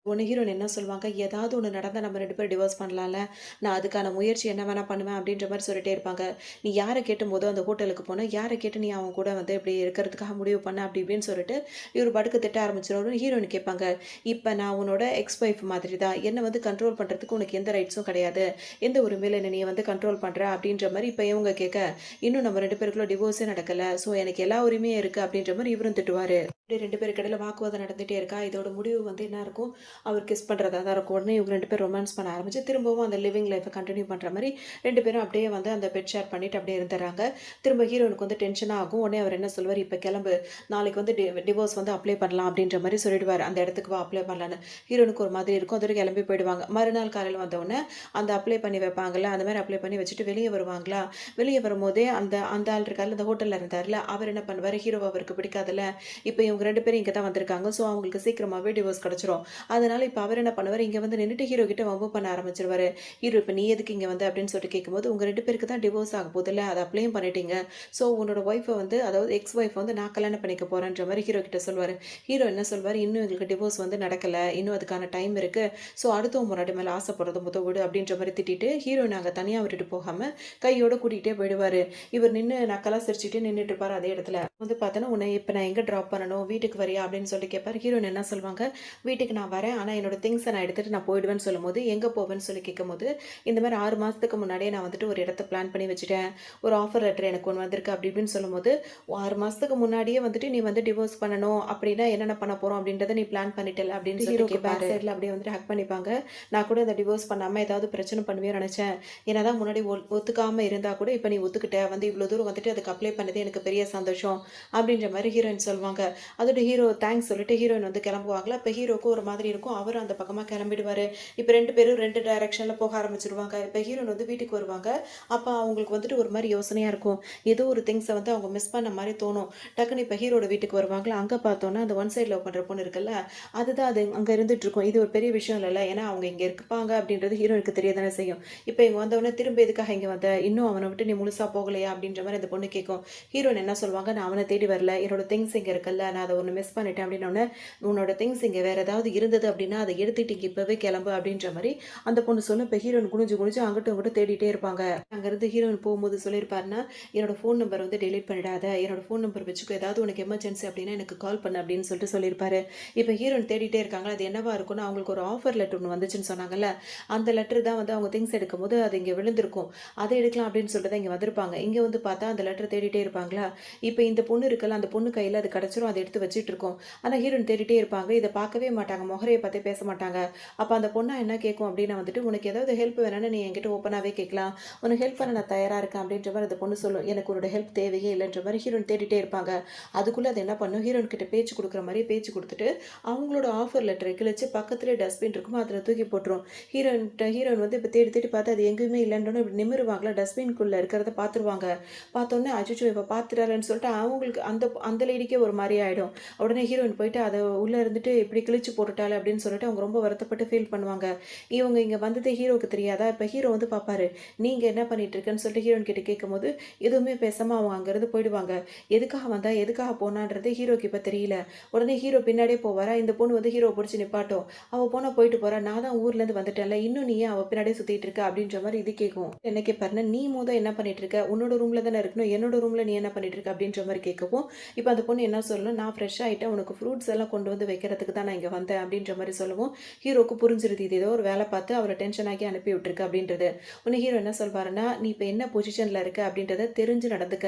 ஒன்று ஹீரோயின் என்ன சொல்லுவாங்க, ஏதாவது ஒண்ணு நடந்தா நம்ம 2 பேரும் டிவோர்ஸ் பண்ணலாம்ல. நான் அதுக்கான முயற்சி என்ன வேணா பண்ணுவேன் அப்படின்ற மாரி சொல்லிட்டே இருப்பாங்க. நீ யார கேட்டு மொத அந்த ஹோட்டலுக்கு போன? யார கேட்டு நீ அவன் கூட வந்து இப்படி இருக்கிறதுக்காக முடிவு பண்ண? அப்படி இப்படின்னு சொல்லிட்டு இவரு பாட்டுக்கு திட்ட ஆரம்பிச்சுருவாரு. ஹீரோயின் கேட்பாங்க, "இப்ப நான் உன்னோட எக்ஸ் ஒய்ஃப் மாதிரி தான். என்ன வந்து கண்ட்ரோல் பண்றதுக்கு உனக்கு எந்த ரைட்ஸும் கிடையாது. எந்த உரிமையில என்ன நீ வந்து கண்ட்ரோல் பண்ற?" அப்படின்ற மாரி இப்ப இவங்க கேட்க, "இன்னும் நம்ம 2 பேருக்குள்ள டிவோர்ஸே நடக்கல. ஸோ எனக்கு எல்லா உரிமையும் இருக்கு." அப்படின்ற மாரி இவரும் திட்டுவாரு. இப்படி 2 பேருக்கு இடையில வாக்குவாதம் நடந்துட்டே இருக்கா. இதோட முடிவு வந்து என்ன இருக்கும்? அவர் கிஸ் பண்ணுறதா தான் இருக்கும். உடனே இவங்க 2 பேரும் ரொமான்ஸ் பண்ண ஆரம்பிச்சு, திரும்பவும் அந்த லிவிங் லைஃப்ப கன்டின்யூ பண்ற மாரி 2 பேரும் அப்படியே வந்து அந்த பெட் ஷேர் பண்ணிட்டு அப்படியே இருந்துர்றாங்க. திரும்ப ஹீரோயினுக்கு வந்து டென்ஷனா ஆகும். உடனே அவர் என்ன சொல்லுவாரு, "இப்ப கிளம்பு. நாளைக்கு வந்து டிவோர்ஸ் வந்து அப்ளை பண்ணலாம்." அப்படின்ற மாரி சொல்லிடுவாரு. "அந்த இடத்துக்கு வா அப்ளை பண்ணலான்னு." ஹீரோயினுக்கு ஒரு மாதிரி இருக்கும். அதோட கிளம்பி போயிடுவாங்க. மறுநாள் காலையில வந்தவுடனே அந்த அப்ளை பண்ணி வைப்பாங்கல்ல, அந்த மாரி அப்ளை பண்ணி வச்சுட்டு வெளிய வருவாங்களா, வெளிய வரும்போதே அந்த அந்த ஆள் இருக்கார்ல, அந்த ஹோட்டல்ல இருந்தார்ல, அவர் என்ன பண்ணுவாரு, ஹீரோவ அவருக்கு பிடிக்காதுல்ல. இப்ப இவங்க 2 பேரும் இங்க தான் வந்திருக்காங்க. ஸோ அவங்களுக்கு சீக்கிரமாவே டிவோர்ஸ் கிடைச்சிரும். அதனால இப்ப அவர் என்ன பண்ணுவாரு, இங்க வந்து நின்னுட்டு ஹீரோ கிட்ட வம்பு பண்ண ஆரம்பிச்சுருவாரு. ஹீரோ "இப்ப நீ எதுக்கு இங்க வந்த?" அப்படின்னு சொல்லிட்டு கேட்கும்போது, "உங்க 2 பேருக்கு தான் டிவோர்ஸ் ஆக போதுல்ல. அத அப்ளையும் பண்ணிட்டீங்க. ஸோ உன்னோட ஒய்ஃப வந்து அதாவது எக்ஸ் ஒய்ஃப வந்து நான் கல்யாணம் பண்ணிக்க போறேன்ற" மாரி ஹீரோ கிட்ட சொல்லுவாரு. ஹீரோ என்ன சொல்வாரு, "இன்னும் எங்களுக்கு டிவோர்ஸ் வந்து நடக்கல. இன்னும் அதுக்கான டைம் இருக்கு. ஸோ அடுத்தவங்க முன்னாடி மேல ஆசைப்படுறத விடு" அப்படின்ற மாரி திட்டிட்டு, ஹீரோயின அங்க தனியா விட்டுட்டு போகாம கையோட கூட்டிகிட்டே போயிடுவாரு. இவர் நின்னு நக்கலா சிரிச்சுட்டே நின்னுட்டு இருப்பாரு அதே இடத்துல. வந்து பார்த்தோன்னா, "உன்ன இப்ப நான் எங்க ட்ராப் பண்ணணும்? வீட்டுக்கு வரியா?" அப்படின்னு சொல்லி கேட்பாரு. ஹீரோயின் என்ன சொல்வாங்க, "வீட்டுக்கு நான் வரேன். ஆனா என்னோட திங்ஸ நான் எடுத்துட்டு நான் போயிடுவேன்னு" சொல்லும்போது, "எங்க போவேன்னு?" சொல்லி கேட்கும்போது, இந்த மாரி 6 மாசத்துக்கு முன்னாடியே நான் வந்துட்டு ஒரு இடத்த பிளான் பண்ணி வச்சுட்டேன். ஒரு ஆஃபர் லெட்டர் எனக்கு ஒண்ணு வந்திருக்கு அப்படி இப்படின்னு சொல்லும்போது, "6 மாசத்துக்கு முன்னாடியே வந்துட்டு நீ வந்து டிவோர்ஸ் பண்ணணும். அப்படின்னா என்னென்ன பண்ண போறோம் அப்படின்றத நீ பிளான் பண்ணிட்டல்ல" அப்படின்னு சொல்லிட்டு ஹீரோக்கு பேக் சைட்ல அப்படியே வந்துட்டு ஹக் பண்ணிப்பாங்க. "நான் கூட இந்த டிவோர்ஸ் பண்ணாம ஏதாவது பிரச்சனை பண்ணுவியோன்னு நெனச்சேன். என்னதான் முன்னாடி ஒத்துக்காம இருந்தா கூட, இப்ப நீ ஒத்துக்கிட்ட. வந்து இவ்வளோ தூரம் வந்துட்டு அதுக்கு அப்ளை பண்ணது எனக்கு பெரிய சந்தோஷம்." அப்படின்ற மாரி ஹீரோயின் சொல்வாங்க. அதோட ஹீரோ தேங்க்ஸ் சொல்லிட்டு ஹீரோயின் வந்து கிளம்புவாங்களா, அப்ப ஹீரோக்கும் ஒரு மாதிரி இருக்கும். அவரும் அந்த பக்கமா கிளம்பிடுவாரு. இப்ப 2 பேரும் 2 டைரக்ஷன்ல போக ஆரம்பிச்சுருவாங்க. இப்ப ஹீரோயின் வந்து வீட்டுக்கு வருவாங்க. அப்ப அவங்களுக்கு வந்துட்டு ஒரு மாரி யோசனையா இருக்கும். ஏதோ ஒரு திங்ஸ வந்து அவங்க மிஸ் பண்ண மாரி தோணும். டக்குனு இப்ப ஹீரோட வீட்டுக்கு வருவாங்களா, அங்க பார்த்தோம்னா அந்த ஒன் சைட் லவ் பண்ற பொண்ணு இருக்குல்ல, அதுதான் அது அங்க இருந்துட்டு இருக்கும். இது ஒரு பெரிய விஷயம் இல்லல்ல. ஏன்னா அவங்க இங்க இருப்பாங்க அப்படின்றது ஹீரோயினுக்கு தெரிய தானே செய்யும். இப்ப இவங்க வந்தவுடனே திரும்ப எதுக்காக இங்க வந்த? இன்னும் அவன விட்டு நீ முழுசா போகலையா? அப்படின்ற மாரி அந்த பொண்ணு கேட்கும். ஹீரோயின் என்ன சொல்வாங்க, "நான் அவன தேடி வரல. என்னோட திங்ஸ் இங்க இருக்குல்ல. நான் அத ஒண்ணு மிஸ் பண்ணிட்டேன்." அப்படின்னோனே, "உன்னோட திங்ஸ் இங்க வேற ஏதாவது இருந்தது அப்படின்னா, அத எடுத்துட்டு இங்க இப்பவே கிளம்பு." அப்படின்ற மாரி அந்த பொண்ணு சொல்லும். இப்ப ஹீரோயின் குனிஞ்சு குனிஞ்சு அங்கிட்டும் இங்கிட்டும் தேடிட்டே இருப்பாங்க. அங்கருந்து ஹீரோயின் போகும்போது சொல்லியிருப்பாருன்னா, "என்னோட ஃபோன் நம்பர் வந்து டெலீட் பண்ணிடாத. என்னோட ஃபோன் நம்பர் வச்சுக்கோ. ஏதாவது உனக்கு எமர்ஜென்சி அப்படின்னா எனக்கு கால் பண்ணு." அப்படின்னு சொல்லிட்டு சொல்லியிருப்பாரு. இப்ப ஹீரோயின் தேடிட்டே இருக்காங்க. அது என்னவா இருக்கும்னா, அவங்களுக்கு ஒரு ஆஃபர் லெட்டர் ஒண்ணு வந்துச்சுன்னு சொன்னாங்கல்ல. அந்த லெட்டர் தான் வந்து அவங்க திங்ஸ் எடுக்கும்போது அது இங்க விழுந்திருக்கும். அத எடுக்கலாம் அப்படின்னு சொல்லிட்டு தான் இங்க வந்திருப்பாங்க. இங்க வந்து பார்த்தா அந்த லெட்டர் தேடிட்டே இருப்பாங்களா, இப்ப இந்த பொண்ணு இருக்குல்ல, அந்த பொண்ணு கையில அது கிடைச்சிரும். அத எடுத்து வச்சுட்டு இருக்கும். ஆனா ஹீரோயின் தேடிட்டே இருப்பாங்க. இத பார்க்கவே மாட்டாங்க. முகரைய பார்த்தே பேச மாட்டாங்க. அப்ப அந்த பொண்ணா என்ன கேட்கும் அப்டின்னா வந்துட்டு, "உனக்கு ஏதாவது ஹெல்ப் வேணும்னா நீ என்கிட்ட ஓப்பனாவே கேட்கலாம். உனக்கு ஹெல்ப் பண்ண நான் தயாரா இருக்கேன்." அப்படின்ற மாரி அந்த பொண்ணு சொல்லும். எனக்கு உன்னோட ஹெல்ப் தேவையே இல்லன்ற மாரி ஹீரோயின் தேடிட்டே இருப்பாங்க. அதுக்குள்ள அது என்ன பண்ணும், ஹீரோயின் கிட்ட பேச்சு குடுக்குற மாரி பேச்சு குடுத்துட்டு, அவங்களோட ஆஃபர் லெட்டர கிழிச்சு பக்கத்திலேயே டஸ்ட்பின் இருக்கும். அதுல தூக்கி போட்டுரும். ஹீரோயின் வந்து இப்ப தேடி தேடி பார்த்து அது எங்கேயுமே இல்லன்னோனே இப்டி நிமிருவாங்களா, டஸ்ட்பின்குள்ள இருக்கிறத பார்த்துருவாங்க. பார்த்தோன்னே, அச்சச்சோ! இவ பார்த்துட்டாளேன்னு சொல்லிட்டு அவங்களுக்கு அந்த அந்த லேடிக்கே ஒரு மாரி ஆயிடும். உடனே ஹீரோயின் போயிட்டு அத உள்ள இருந்துட்டு இப்படி கிழிச்சு போட்டுட்டாளே அப்படின்னு சொல்லிட்டு அவங்க ரொம்ப வருத்தப்பட்டு ஃபீல் பண்ணுவாங்க. இவங்க இங்க வந்தது ஹீரோவுக்கு தெரியாதா? இப்ப ஹீரோ வந்து பார்ப்பாரு. "நீங்க என்ன பண்ணிட்டு இருக்கன்னு?" சொல்லிட்டு ஹீரோயின் கிட்ட கேட்கும்போது, எதுவுமே பேசாம அவங்க அங்கருந்து போயிடுவாங்க. எதுக்காக வந்தா? எதுக்காக போனான்றது ஹீரோக்கு இப்ப தெரியல. உடனே ஹீரோ பின்னாடியே போவாரா, இந்த பொண்ணு வந்து ஹீரோவ புடிச்சு நிப்பாட்டும். "அவ போனா போயிட்டு போறா. நான் தான் ஊர்லேருந்து வந்துட்டேன்ல. இன்னும் நீ ஏன் அவ பின்னாடியே சுத்திட்டு இருக்க?" அப்படின்ற மாரி இது கேட்கும். என்ன கேட்பாருன்னா, "நீ என்ன பண்ணிட்டு இருக்க? உன்னோட ரூம்ல தானே இருக்கணும். என்னோட ரூம்ல நீ என்ன பண்ணிட்டு இருக்க?" அப்படின்ற மாரி கேட்கவும், இப்ப அந்த பொண்ணு என்ன சொல்லணும், "நான் ஃப்ரெஷ் ஆயிட்டேன். உனக்கு ஃப்ரூட்ஸ் எல்லாம் கொண்டு வந்து வைக்கிறதுக்கு தான் நான் இங்க வந்தேன்." அப்படின்ற மாரி சொல்லவும், ஹீரோக்கு புரிஞ்சிருது. இது ஏதோ ஒரு வேல பார்த்து அவர டென்ஷன் ஆக்கி அனுப்பி விட்டுருக்கு அப்படின்றது. உடனே ஹீரோ என்ன சொல்வாருன்னா, "நீ இப்ப என்ன பொசிஷன்ல இருக்க அப்படின்றத தெரிஞ்சு நடந்துக்க.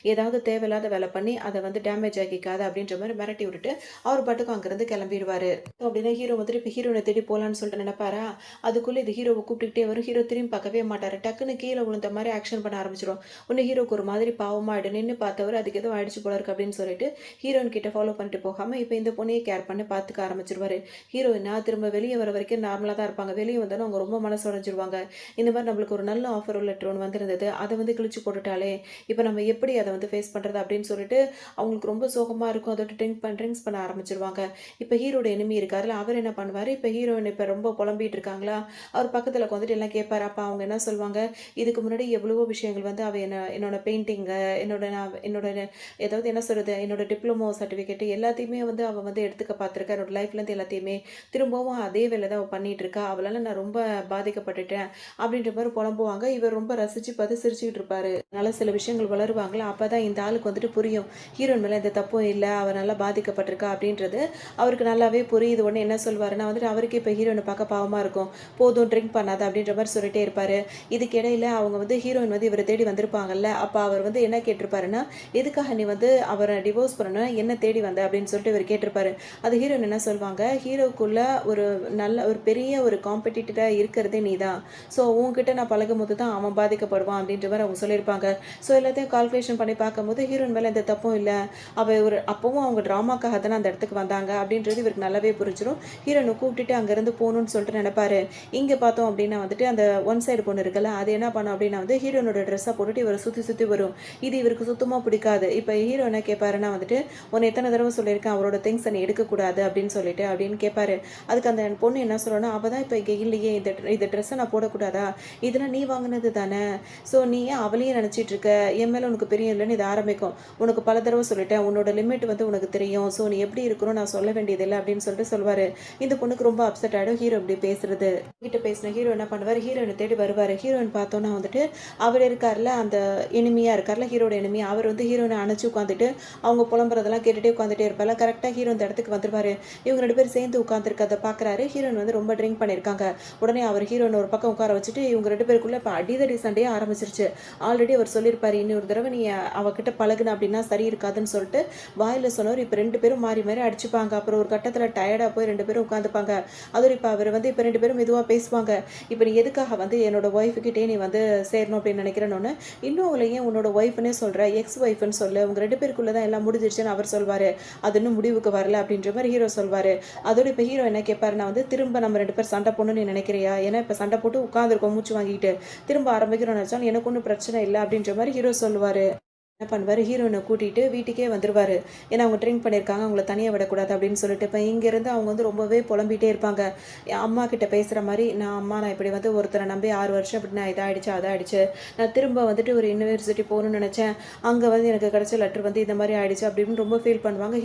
ஏதாவது தேவையில்லாத வேல பண்ணி அத வந்து டேமேஜ் ஆக்கிக்காத." அப்படின்ற மாரி மிரட்டி விட்டுட்டு, அவர் பாட்டுக்கு அங்கிருந்து கிளம்பிருவாரு. அப்படின்னா ஹீரோ வந்துட்டு இப்ப ஹீரோயின தேடி போலான்னு சொல்லிட்டு நினைப்பாரா, அதுக்குள்ள இது ஹீரோவ கூப்பிட்டுக்கிட்டே வரும். ஹீரோ திரும்பி பார்க்கவே மாட்டாரு. டக்குன்னு கீழ விழுந்த மாரி ஆக்ஷன் பண்ண ஆரம்பிச்சுரும். உடனே ஹீரோக்கு ஒரு மாதிரி பாவமாயிடும். நின்னு பார்த்தவரு அதுக்கு ஏதோ ஆயிடுச்சு போல இருக்கு அப்படின்னு சொல்லிட்டு ஹீரோயின் கிட்ட ஃபாலோ பண்ணிட்டு போகாம இப்ப இந்த பொண்ணையே கேர் பண்ணி பார்த்துக்க ஆரம்பிச்சுருவாரு. ஹீரோயினா திரும்ப வெளிய வர வரைக்கும் நார்மலா தான் இருப்பாங்க. வெளிய வந்தோனே அவங்க ரொம்ப மனசு உடைஞ்சிருவாங்க. இந்த மாரி நம்மளுக்கு ஒரு நல்ல ஆஃபர் லெட்டர் ஒண்ணு வந்திருந்தது. அத வந்து கிழிச்சு போட்டுட்டாளே! இப்ப நம்ம எப்படி அத வந்து ஃபேஸ் பண்றது அப்படின்னு சொல்லிட்டு அவங்களுக்கு ரொம்ப சோகமா இருக்கும். அதோட ட்ரிங்க்ஸ் பண்ண ஆரம்பிச்சுருவாங்க. இப்ப ஹீரோட எனிமி இருக்காருல்ல, அவர் என்ன பண்ணுவாரு, இப்ப ஹீரோயின் இப்ப ரொம்ப புலம்பிட்டு இருக்காங்களா, அவர் பக்கத்துல உட்காந்துட்டு எல்லாம் கேட்பாரு. அப்ப அவங்க என்ன சொல்வாங்க, இதுக்கு முன்னாடி எவ்வளவோ விஷயங்கள் வந்து அவ என்னோட பெயிண்டிங்கு, என்னோட ஏதாவது என்ன சொல்றது, என்னோட டிப்ளமோ சர்டிஃபிகேட் சர்டிஃபிகேட் எல்லாத்தையுமே வந்து அவள் வந்து எடுத்துக்க பார்த்துருக்கா. என்னோட லைஃப்லேருந்து எல்லாத்தையுமே திரும்பவும் அதே வேலை தான் அவள் பண்ணிட்டு இருக்கா. அவளால் நான் ரொம்ப பாதிக்கப்பட்டுட்டேன் அப்படின்ற மாதிரி புலம்புவாங்க. இவர் ரொம்ப ரசித்து பார்த்து சிரிச்சுக்கிட்டு இருப்பாரு. அதனால சில விஷயங்கள் வளருவாங்களா, அப்போ தான் இந்த ஆளுக்கு வந்துட்டு புரியும் ஹீரோயின் மேலே எந்த தப்பும் இல்லை, அவள் நல்லா பாதிக்கப்பட்டிருக்கா அப்படின்றது அவருக்கு நல்லாவே புரியுது. உடனே என்ன சொல்வாருன்னா வந்துட்டு அவருக்கு இப்போ ஹீரோயினை பார்க்க பாவமாக இருக்கும். போதும் ட்ரிங்க் பண்ணாத அப்படின்ற மாதிரி சொல்லிட்டே இருப்பாரு. இதுக்கு இடையில அவங்க வந்து ஹீரோயின் வந்து இவரை தேடி வந்திருப்பாங்கல்ல, அப்போ அவர் வந்து என்ன கேட்டிருப்பாருன்னா, எதுக்காக நீ வந்து அவரை டிவோர்ஸ் பண்ணணும், என்ன தேடி வந்த அப்படின்னு சொல்லிட்டு இவர் கேட்டிருப்பாரு. அது ஹீரோயின் என்ன சொல்வாங்க, ஹீரோக்குள்ள ஒரு நல்ல ஒரு பெரிய ஒரு காம்படிட்டராக இருக்கிறதே நீ தான். ஸோ உன்கிட்ட நான் பழகும்போது தான் அவன் பாதிக்கப்படுவான் அப்படின்ற மாதிரி அவங்க சொல்லியிருப்பாங்க. ஸோ எல்லாத்தையும் கால்குலேஷன் பண்ணி பார்க்கும்போது ஹீரோயின் மேலே எந்த தப்பும் இல்லை. அவள் ஒரு அப்பவும் அவங்க ட்ராமாக்காக தானே அந்த இடத்துக்கு வந்தாங்க அப்படின்றது இவருக்கு நல்லாவே புரிஞ்சிடும். ஹீரோயினை கூப்பிட்டுட்டு அங்கேருந்து போகணும்னு சொல்லிட்டு நினைப்பாரு. இங்கே பார்த்தோம் அப்படின்னா வந்துட்டு அந்த ஒன் சைடு பொண்ணு இருக்குல்ல, அது என்ன பண்ணும் அப்படின்னா வந்து ஹீரோனோட ட்ரெஸ்ஸை போட்டுட்டு இவரை சுற்றி சுற்றி வரும். இது இவருக்கு சுத்தமாக பிடிக்காது. இப்போ ஹீரோ என்ன கேட்பாருன்னா வந்துட்டு, உன்னை எத்தனை தடவை சொல்லியிருக்கேன் அவரோட திங்ஸை நீ எடுக்கக்கூடாது அப்படின்னு சொல்லிட்டு அப்படின்னு கேட்பாரு. அதுக்கு அந்த பொண்ணு என்ன சொல்லணும், அவள் தான் இப்போ இங்கே இல்லையே, இந்த ட்ரெஸ்ஸை நான் போடக்கூடாதா, இதெல்லாம் நீ வாங்கினது தானே, ஸோ நீ ஏன் அவளையும் நினச்சிட்டு இருக்க, என் மேலே உனக்கு பெரிய இல்லைன்னு இது ஆரம்பிக்கும். உனக்கு பல தடவை சொல்லிட்டேன், உன்னோட லிமிட் வந்து உனக்கு தெரியும், ஸோ நீ எப்படி இருக்கணும் நான் சொல்ல வேண்டியதில்லை அப்படின்னு சொல்லிட்டு சொல்வார். இந்த பொண்ணுக்கு ரொம்ப அப்செட் ஆகிடும் ஹீரோ இப்படி பேசுறது. கிட்ட பேசின ஹீரோ என்ன பண்ணுவார், ஹீரோயினை தேடி வருவார். ஹீரோயின் பார்த்தோன்னா வந்துட்டு அவர் இருக்கார்ல, அந்த எனிமியாக இருக்கார்ல, ஹீரோட எனிமி, அவர் வந்து ஹீரோயினை அணைச்சி உட்காந்துட்டு அவங்க புலம்புறதெல்லாம் கேட்டுகிட்டே உட்காந்துட்டே இருப்பார். கரெக்டாக ஹீரோ இந்த இடத்துக்கு வந்துருவார். இவங்க 2 பேர் சேர்ந்து உட்காந்துருக்கதை பார்க்குறாரு. ஹீரோயின் வந்து ரொம்ப ட்ரிங்க் பண்ணியிருக்காங்க. உடனே அவர் ஹீரோயின் ஒரு பக்கம் உட்கார வச்சுட்டு இவங்க 2 பேருக்குள்ளே இப்போ அடிதடி சண்டையே ஆரம்பிச்சிருச்சு. ஆல்ரெடி அவர் சொல்லியிருப்பார், இன்னொரு தடவை நீ அவகிட்ட பழகுன அப்படின்னா சரி இருக்காதுன்னு சொல்லிட்டு வாயில் சொன்னவர். இப்போ 2 பேரும் மாறி மாறி அடிச்சுப்பாங்க. அப்புறம் ஒரு கட்டத்தில் டயர்டாக போய் 2 பேரும் உட்காந்துப்பாங்க. அதுவும் இப்போ அவர் வந்து இப்போ 2 பேரும் மெதுவாக பேசுவாங்க. இப்போ நீ எதுக்காக வந்து என்னோட ஒய்ஃபுக்கிட்டே நீ வந்து சேரணும் அப்படின்னு நினைக்கிறேன்னு, இன்னும் அவளை ஏன் உன்னோட ஒய்ஃப்னே சொல்கிற, எக்ஸ் ஒய்ஃப்னு சொல்லு, உங்கள் 2 பேருக்குள்ளே தான் எல்லாம் முடிஞ்சிருச்சுன்னு அவர் சொல்வார். அது இன்னும் முடிவுக்கு வரல அப்படின்ற மாதிரி ஹீரோ சொல்வார். அதோடு இப்போ ஹீரோ என்ன கேட்பாரு, நான் வந்து திரும்ப நம்ம 2 பேர் சண்டை போடணும்னு நீ நினைக்கிறியா, ஏன்னா இப்போ சண்டை போட்டு உட்காந்துருக்கோம் மூச்சு வாங்கிட்டு, திரும்ப ஆரம்பிக்கிறோம்னு நினச்சாலும் எனக்கு ஒன்றும் பிரச்சனை இல்லை அப்படின்ற மாதிரி ஹீரோ சொல்லுவார். என்ன பண்ணுவார், ஹீரோயினை கூட்டிகிட்டு வீட்டுக்கே வந்துடுவார். ஏன்னா அவங்க ட்ரிங்க் பண்ணியிருக்காங்க, அவங்கள தனியாக விடக்கூடாது அப்படின்னு சொல்லிட்டு. இப்போ இங்கேருந்து அவங்க வந்து ரொம்பவே புலம்பிகிட்டே இருப்பாங்க. அம்மா கிட்ட பேசுகிற மாதிரி, நான் இப்படி வந்து ஒருத்தரை நம்பி 6 வருஷம் அப்படி நான் இதாகிடுச்சு அதாகிடுச்சு, நான் திரும்ப வந்துட்டு ஒரு யூனிவர்சிட்டி போகணும்னு நினச்சேன், அங்கே வந்து எனக்கு கிடச்ச லெட்டர் வந்து இந்த மாதிரி ஆகிடுச்சு அப்படின்னு ரொம்ப ஃபீல் பண்ணுவாங்க.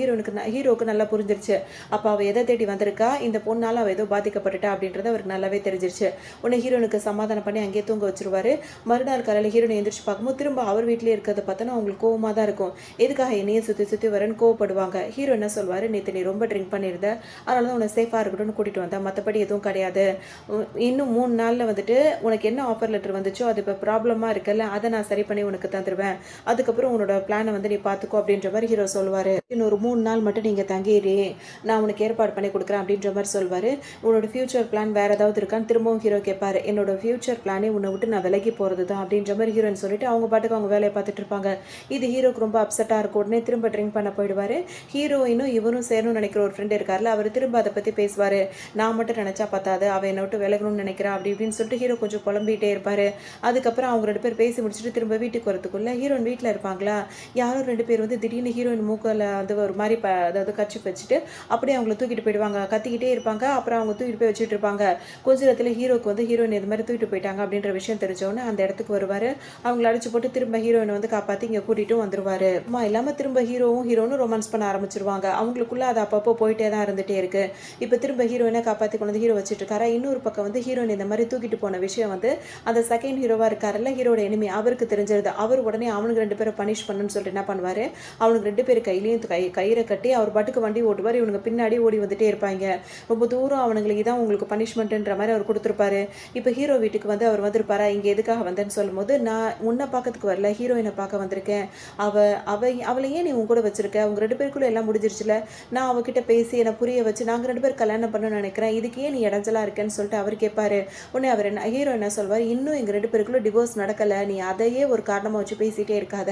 ஹீரோவுக்கு நல்லா புரிஞ்சிருச்சு. அப்போ அவள் எதை தேடி வந்திருக்கா, இந்த பொண்ணால் அவள் ஏதோ பாதிக்கப்பட்டுட்டா அப்படின்றது அவருக்கு நல்லாவே தெரிஞ்சிருச்சு. உடனே ஹீரோனுக்கு சமாதானம் பண்ணி அங்கேயே தூங்க வச்சிருவார். மறுநாள் காலையில் ஹீரோனை எந்திரிச்சு பார்க்கும்போது திரும்ப அவர் வீட்டிலே இருக்கிறத பார்த்தோன்னா அவங்களுக்கு கோவமாக தான் இருக்கும். எதுக்காக என்னையே சுற்றி சுற்றி வரேன்னு கோவப்படுவாங்க. ஹீரோ என்ன சொல்வார், நேற்று நீ ரொம்ப ட்ரிங்க் பண்ணியிருந்த, அதனால தான் உன்னை சேஃபாக இருக்கட்டும்னு கூட்டிகிட்டு வந்தேன், மற்றபடி எதுவும் கிடையாது. இன்னும் 3 நாளில் வந்துட்டு உனக்கு என்ன ஆஃபர் லெட்டர் வந்துச்சோ அது இப்போ ப்ராப்ளமாக இருக்குல்ல, அதை நான் சரி பண்ணி உனக்கு தந்துடுவேன், அதுக்கப்புறம் உன்னோட பிளானை வந்து நீ பார்த்துக்கோ அப்படின்ற மாதிரி ஹீரோ சொல்வார். இன்னொரு 3 நாள் மட்டும் நீங்கள் தங்கிடு, நான் உனக்கு ஏற்பாடு பண்ணி கொடுக்குறேன் அப்படின்ற மாதிரி சொல்வார். உன்னோட ஃபியூச்சர் பிளான் வேறு ஏதாவது இருக்கான்னு திரும்பவும் ஹீரோ கேட்பார். என்னோட ஃபியூச்சர் பிளானே உன்னை விட்டு நான் விலகி போகிறது தான் அப்படின்ற மாதிரி ஹீரோன்னு சொல்லிட்டு அவங்க பாட்டுக்கு அவங்க வேலையை பார்த்துட்டு இருப்பாங்க. இது ஹீரோக்கு ரொம்ப அப்செட்டாக இருக்கும். உடனே திரும்ப ட்ரிங்க் பண்ண போயிடுவார். ஹீரோயினும் இவரும் சேரணும்னு நினைக்கிற ஒரு ஃப்ரெண்ட் இருக்கார்ல, அவர் திரும்ப அதை பற்றி பேசுவார். நான் மட்டும் நினச்சா பார்த்தாது, அவன் என்னை விட்டு விலகணும்னு நினைக்கிறா அப்படி இப்படின்னு சொல்லிட்டு ஹீரோ கொஞ்சம் புலம்பிகிட்டே இருப்பார். அதுக்கப்புறம் அவங்க 2 பேர் பேசி முடிச்சுட்டு திரும்ப வீட்டுக்கு வரத்துக்குள்ளே ஹீரோயின் வீட்டில் இருப்பாங்களா, யாரோ 2 பேர் வந்து திடீர்னு ஹீரோயின் மூக்கில் வந்து ஒரு மாதிரி அதாவது கட்சி வச்சுட்டு அப்படியே அவங்கள தூக்கிட்டு போயிடுவாங்க. கத்திக்கிட்டே இருப்பாங்க. அப்புறம் அவங்க தூக்கிட்டு போய் வச்சுட்டு இருப்பாங்க. கொஞ்ச நேரத்தில் ஹீரோக்கு வந்து ஹீரோயின் இது மாதிரி தூக்கிட்டு போயிட்டாங்க அப்படின்ற விஷயம் தெரிஞ்சோன்னு அந்த இடத்துக்கு வருவார். அவங்கள அடிச்சு போட்டு திரும்ப ஹீரோயினை வந்து காப்பாற்றி இங்கே கூட்டிகிட்டும் வந்துருவார். அம்மா இல்லாமல் திரும்ப ஹீரோனும் ரொமான்ஸ் பண்ண ஆரம்பிச்சிருவாங்க. அவங்களுக்குள்ள அது அப்பப்போ போயிட்டே தான் இருந்துகிட்டே இருக்கு. இப்போ திரும்ப ஹீரோயினை காப்பாற்றி கொண்டு வந்து ஹீரோ வச்சுட்டு இருக்காரு. இன்னொரு பக்கம் வந்து ஹீரோயின் இந்த மாதிரி தூக்கிட்டு போன விஷயம் வந்து அந்த செகண்ட் ஹீரோவாக இருக்காருல்ல, ஹீரோட எனிமி, அவருக்கு தெரிஞ்சிருது. அவர் உடனே அவனுக்கு 2 பேரை பனிஷ் பண்ணுன்னு சொல்லிட்டு என்ன பண்ணுவார், அவனுக்கு 2 பேர் கையிலையும் கயிறை கட்டி அவர் பாட்டுக்கு வண்டி ஓட்டுவார். இவனுக்கு பின்னாடி ஓடி வந்துட்டே இருப்பாங்க. ரொம்ப தூரம் அவனுங்களுக்கு இதான் உங்களுக்கு பனிஷ்மெண்ட்டுன்ற மாதிரி அவர் கொடுத்துருப்பாரு. இப்போ ஹீரோ வீட்டுக்கு வந்து அவர் வந்திருப்பாரா, இங்கே எதுக்காக வந்தேன்னு சொல்லும்போது, நான் உன்னை பார்க்கறதுக்கு வரல, ஹீரோயினை பார்க்க வந்திருக்கேன், அவளை ஏன் நீ உன் கூட வச்சிருக்க, அவங்க 2 பேருக்குள்ள எல்லாம் முடிஞ்சிருச்சுல, நான் அவகிட்ட பேசி என்னை புரிய வச்சு நாங்கள் 2 பேர் கல்யாணம் பண்ணணும்னு நினைக்கிறேன், இதுக்கு ஏன் நீ இடைஞ்சலா இருக்கேன்னு சொல்லிட்டு அவர் கேட்பாரு. உடனே அவர் என்ன ஹீரோ என்ன சொல்வார், இன்னும் எங்கள் 2 பேருக்குள்ள டிவோர்ஸ் நடக்கலை, நீ அதையே ஒரு காரணமாக வச்சு பேசிகிட்டே இருக்காத,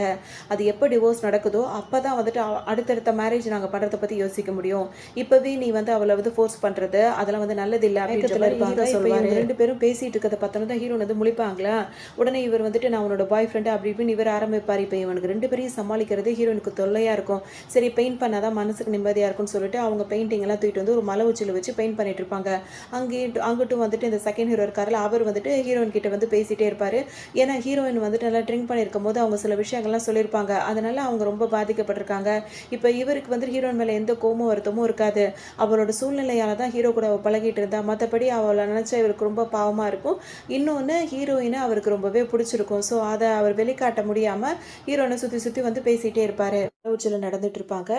அது எப்போ டிவோர்ஸ் நடக்குதோ அப்போ தான் வந்துட்டு அடுத்தடுத்த மேரேஜ் நாங்கள் பண்ணுறதை பற்றி யோசிக்க முடியும், இப்போவே நீ வந்து அவளை வந்து ஃபோர்ஸ் பண்ணுறது அதெல்லாம் வந்து நல்லதில்லை அப்படின்னு சொல்லுவார். 2 பேரும் பேசிகிட்டு இருக்கிறத பார்த்தோன்னா தான் ஹீரோ வந்து முழிப்பாங்களா. உடனே இவர் வந்துட்டு நான் உன்னோட பாய் ஃப்ரெண்டு அப்படி இப்படின்னு இவர் ஆரம்பிப்பார். இப்போ இவனுக்கு 2 பேரையும் சமாளிக்கிறதே ஹீரோயினுக்கு தொல்லையாக இருக்கும். சரி பெயிண்ட் பண்ணால் தான் மனசுக்கு நிம்மதியாக இருக்கும்னு சொல்லிட்டு அவங்க பெயிண்டிங் எல்லாம் தூக்கிட்டு வந்து ஒரு மலை உச்சியில் வச்சு பெயிண்ட் பண்ணிட்டு இருப்பாங்க. அங்கிட்டும் வந்துட்டு இந்த செகண்ட் ஹீரோ இருக்காருல, அவர் வந்துட்டு ஹீரோயின் கிட்ட வந்து பேசிட்டே இருப்பாரு. ஏன்னா ஹீரோயின் வந்துட்டு நல்லா ட்ரிங்க் பண்ணியிருக்கும் போது அவங்க சில விஷயங்கள்லாம் சொல்லியிருப்பாங்க. அதனால அவங்க ரொம்ப பாதிக்கப்பட்டிருக்காங்க. இப்போ இவருக்கு வந்து ஹீரோயின் மேலே எந்த கோபமும் வருத்தமும் இருக்காது. அவளோட சூழ்நிலையால தான் ஹீரோ கூட அவ பழகிட்டு இருந்தா. மற்றபடி அவளை நினச்சா இவருக்கு ரொம்ப பாவமாக இருக்கும். இன்னொன்று ஹீரோயினை அவருக்கு ரொம்பவே பிடிச்சிருக்கும். ஸோ அதை அவர் வெளிக்காட்ட முடியாமல் ஹீரோயினை சுற்றி சுற்றி வந்து பேசிகிட்டே இருப்பார். உச்சியில் நடந்துட்டு இருப்பாங்க.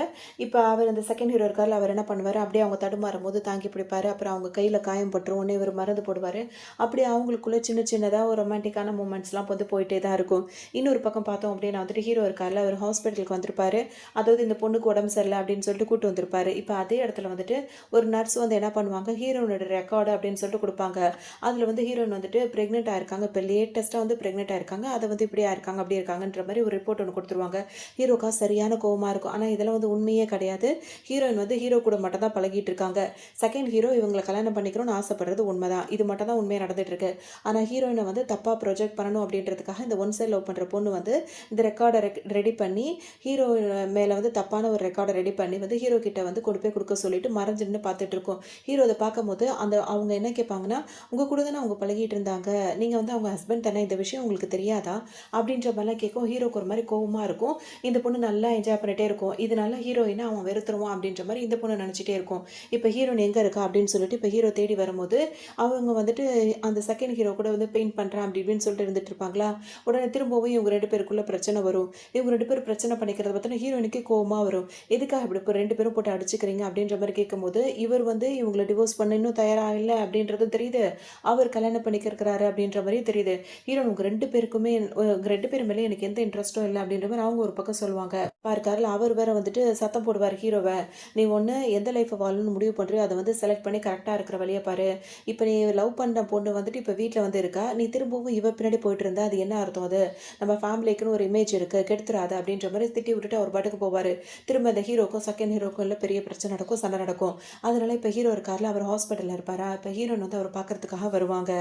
இப்போ அவர் அந்த செகண்ட் ஹீரோ இருக்கார்ல, அவர் என்ன பண்ணுவார், அப்படியே அவங்க தடுமாறும் போது தாங்கி பிடிப்பார். அப்புறம் அவங்க கையில் காயம் பட்டுரும். உடனே இவர் மருந்து போடுவார். அப்படியே அவங்களுக்குள்ள சின்ன சின்னதாக ஒரு ரொமான்டிக்கான மூமெண்ட்ஸ்லாம் வந்து போயிட்டே தான் இருக்கும். இன்னொரு பக்கம் பார்த்தோம் அப்படின்னா வந்துட்டு ஹீரோ இருக்கார்ல, அவர் ஹாஸ்பிட்டலுக்கு வந்திருப்பாரு. அதாவது இந்த பொண்ணுக்கு உடம்பு சரியில்லை அப்படின்னு சொல்லிட்டு கூட்டு வந்திருப்பாரு. இப்போ அதே இடத்துல வந்துட்டு ஒரு நர்ஸ் வந்து என்ன பண்ணுவாங்க, ஹீரோனோட ரெக்கார்டு அப்படின்னு சொல்லிட்டு கொடுப்பாங்க. அதில் வந்து ஹீரோயின் வந்துட்டு ப்ரெக்னென்ட் ஆயிருக்காங்க. இப்போ லேட்டஸ்ட்டாக வந்து ப்ரெக்னென்ட் ஆயிருக்காங்க. அதை வந்து இப்படி ஆயிருக்காங்க அப்படி இருக்காங்கன்ற மாதிரி ஒரு ரிப்போர்ட் ஒன்று கொடுத்துருவாங்க. ஹீரோக்கா சரியான கோவமாக இருக்கும். ஆனால் இதெல்லாம் வந்து உண்மையே கிடையாது. ஹீரோயின் வந்து ஹீரோ கூட மட்டும் தான் பழகிட்டு இருக்காங்க. செகண்ட் ஹீரோ இவங்களை கல்யாணம் பண்ணிக்கணும்னு ஆசைப்படுறது உண்மைதான். இது மட்டும் தான் உண்மையாக நடந்துட்டு இருக்கு. ஆனால் ஹீரோயினை வந்து தப்பாக ப்ரொஜெக்ட் பண்ணணும் அப்படின்றதுக்காக இந்த ஒன் சைட் லவ் பண்ணுற பொண்ணு வந்து இந்த ரெக்கார்டை ரெடி பண்ணி ஹீரோ மேலே வந்து தப்பான ஒரு ரெக்கார்டை ரெடி பண்ணி வந்து ஹீரோ கிட்ட வந்து கொண்டு போய் கொடுக்க சொல்லிட்டு மறைஞ்சுன்னு பார்த்துட்டு இருக்கோம். ஹீரோ அதை பார்க்கும்போது அவங்க என்ன கேட்பாங்கன்னா, உங்கள் கூட தானே அவங்க பழகிட்டு இருந்தாங்க, நீங்கள் வந்து அவங்க ஹஸ்பண்ட் தானே, இந்த விஷயம் உங்களுக்கு தெரியாதா அப்படின்ற மாதிரிலாம் கேட்கும். ஹீரோக்கு ஒரு மாதிரி கோவமாக இருக்கும். இந்த பொண்ணு நல்லா என்ஜாய் பண்ணிட்டே இருக்கும். இதனால ஹீரோயினை அவன் வெறுத்துருவான் அப்படின்ற மாதிரி இந்த பொண்ணு நினச்சிட்டே இருக்கும். இப்போ ஹீரோயின் எங்கே இருக்கா அப்படின்னு சொல்லிட்டு இப்போ ஹீரோ தேடி வரும்போது அவங்க வந்துட்டு அந்த செகண்ட் ஹீரோ கூட வந்து பெயிண்ட் பண்ணுறேன் அப்படி இப்படின்னு சொல்லிட்டு இருந்துட்டு இருப்பாங்களா. உடனே திரும்பவும் இவங்க 2 பேருக்குள்ள பிரச்சனை வரும். இவங்க 2 பேரும் பிரச்சனை பண்ணிக்கிறத பார்த்தோன்னா ஹீரோயினுக்கு கோவமாக வரும். எதுக்காக இப்படி இப்போ 2 பேரும் போட்டு அடிச்சுக்கிறீங்க அப்படின்ற மாதிரி கேட்கும்போது இவர் வந்து இவங்களை டிவோர்ஸ் பண்ண இன்னும் தயாராக இல்லை அப்படின்றதும் தெரியுது. அவர் கல்யாணம் பண்ணிக்கிறாரு அப்படின்ற மாதிரியும் தெரியுது. ஹீரோயின் உங்கள் 2 பேருக்குமே 2 பேர் மேலே எனக்கு எந்த இன்ட்ரெஸ்ட்டும் இல்லை அப்படின்ற மாதிரி அவங்க ஒரு பக்கம் சொல்லுவாங்க. பாருக்காரில் அவர் வேற வந்துட்டு சத்தம் போடுவார் ஹீரோவை, நீ ஒன்று எந்த லைஃப்பை வாழணும்னு முடிவு பண்ணுறியோ அதை வந்து செலக்ட் பண்ணி கரெக்டாக இருக்கிற வழியை பாரு. இப்போ நீ லவ் பண்ண பொண்ணு வந்துட்டு இப்போ வீட்டில் வந்து இருக்கா, நீ திரும்பவும் இவ பின்னாடி போயிட்டு இருந்தா அது என்ன அர்த்தம், அது நம்ம ஃபேமிலிக்குன்னு ஒரு இமேஜ் இருக்குது, கெடுத்துறாது அப்படின்ற மாதிரி திட்டி விட்டுட்டு அவர் பாட்டுக்கு போவார். திரும்ப அந்த ஹீரோக்கும் செகண்ட் ஹீரோக்கும் இல்லை பெரிய பிரச்சனை நடக்கும், சண்டை நடக்கும். அதனால இப்போ ஹீரோ இருக்கார்ல, அவர் ஹாஸ்பிட்டலில் இருப்பாரா. இப்போ ஹீரோன் வந்து அவர் பார்க்கறதுக்காக வருவாங்க.